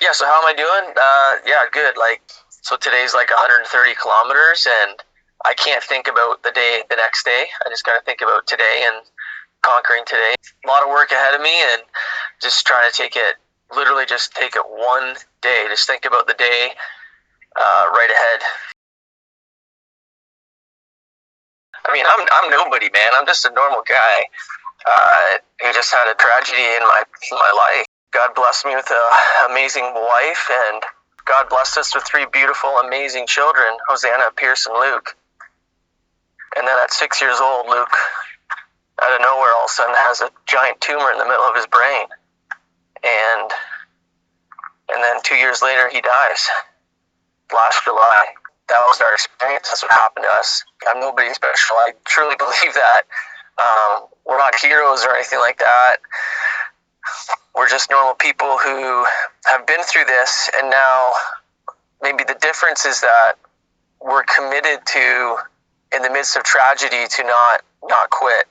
Yeah, so how am I doing? Yeah, good. So today's like 130 kilometers, and I can't think about the next day. I just got to think about today and conquering today. A lot of work ahead of me, and just trying to literally just take it one day. Just think about the day right ahead. I mean, I'm nobody, man. I'm just a normal guy who just had a tragedy in my life. God blessed me with an amazing wife, and God blessed us with three beautiful, amazing children, Hosanna, Pierce, and Luke. And then at 6 years old, Luke, out of nowhere, all of a sudden has a giant tumor in the middle of his brain. And then 2 years later, he dies. Last July. That was our experience. That's what happened to us. I'm nobody special. I truly believe that. We're not heroes or anything like that. We're just normal people who have been through this, and now maybe the difference is that we're committed to, in the midst of tragedy, to not quit,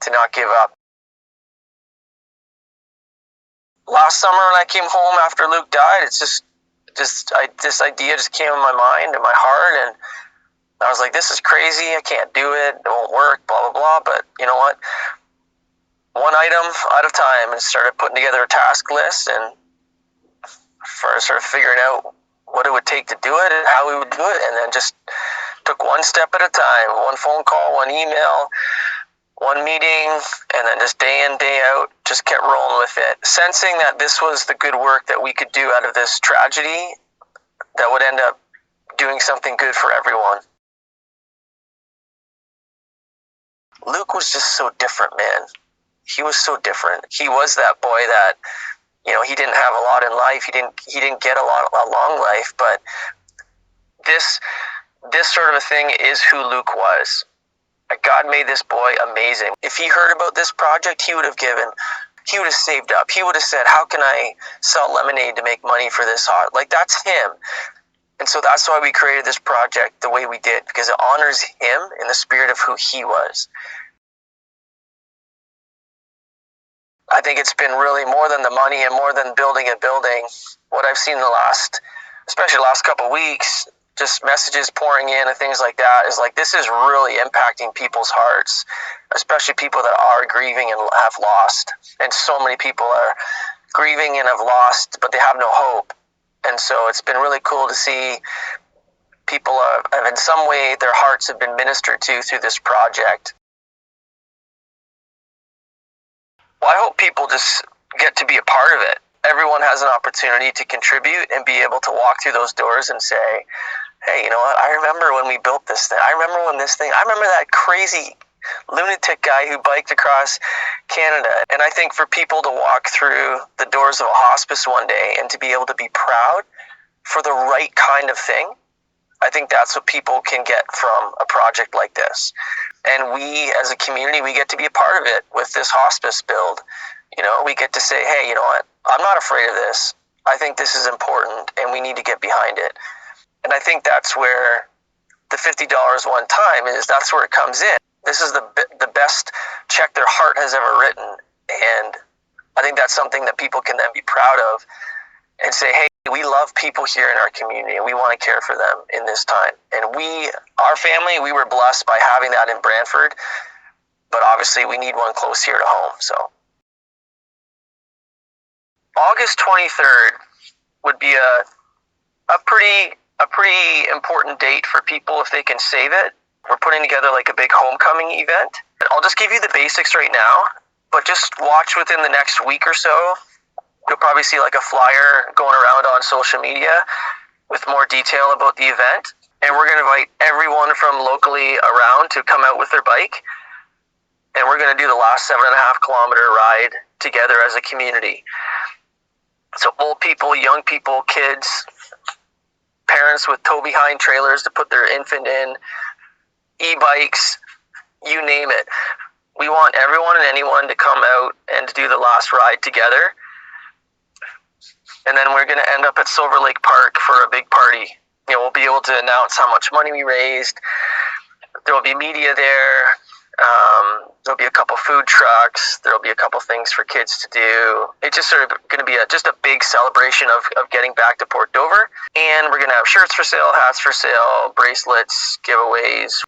to not give up. Last summer when I came home after Luke died, this idea just came in my mind and my heart, and I was like, this is crazy, I can't do it won't work, blah, blah, blah. But you know what? One item at a time, and started putting together a task list and started figuring out what it would take to do it and how we would do it, and then just took one step at a time, one phone call, one email, one meeting, and then just day in, day out, just kept rolling with it, sensing that this was the good work that we could do out of this tragedy that would end up doing something good for everyone. Luke was just so different, man. He was so different. He was that boy that, he didn't have a lot in life. He didn't get a long life, but this sort of a thing is who Luke was. God made this boy amazing. If he heard about this project, he would have saved up. He would have said, how can I sell lemonade to make money for this hot? Like, that's him. And so that's why we created this project the way we did, because it honors him in the spirit of who he was. I think it's been really more than the money and more than building a building. What I've seen especially the last couple of weeks, just messages pouring in and things like that, is like, this is really impacting people's hearts, especially people that are grieving and have lost. And so many people are grieving and have lost, but they have no hope. And so it's been really cool to see people have in some way, their hearts have been ministered to through this project. Well, I hope people just get to be a part of it. Everyone has an opportunity to contribute and be able to walk through those doors and say, hey, you know what? I remember when we built this thing. I remember that crazy lunatic guy who biked across Canada. And I think for people to walk through the doors of a hospice one day and to be able to be proud for the right kind of thing, I think that's what people can get from a project like this. And we, as a community, we get to be a part of it with this hospice build. We get to say, hey, you know what? I'm not afraid of this. I think this is important, and we need to get behind it. And I think that's where the $50 one time that's where it comes in. This is the best check their heart has ever written. And I think that's something that people can then be proud of and say, hey, we love people here in our community, and we want to care for them in this time. And our family, we were blessed by having that in Brantford, but obviously we need one close here to home. So August 23rd would be a pretty important date for people if they can save it. We're putting together like a big homecoming event. I'll just give you the basics right now, but just watch within the next week or so. You'll probably see like a flyer going around on social media with more detail about the event. And we're going to invite everyone from locally around to come out with their bike. And we're going to do the last 7.5 kilometer ride together as a community. So old people, young people, kids, parents with tow behind trailers to put their infant in, e-bikes, you name it. We want everyone and anyone to come out and to do the last ride together. And then we're going to end up at Silver Lake Park for a big party. We'll be able to announce how much money we raised. There will be media there. There'll be a couple food trucks. There'll be a couple things for kids to do. It's just sort of going to be just a big celebration of getting back to Port Dover. And we're going to have shirts for sale, hats for sale, bracelets, giveaways.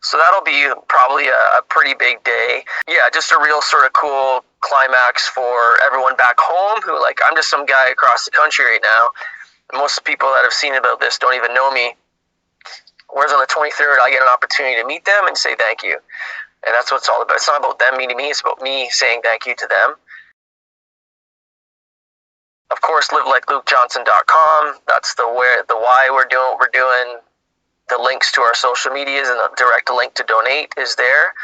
So that'll be probably a pretty big day. Yeah, just a real sort of cool climax for everyone back home who, like, I'm just some guy across the country right now. Most people that have seen about this don't even know me. Whereas on the 23rd, I get an opportunity to meet them and say thank you. And that's what it's all about. It's not about them meeting me. It's about me saying thank you to them. Of course, livelikelukejohnson.com. That's the why we're doing what we're doing. The links to our social medias and the direct link to donate is there.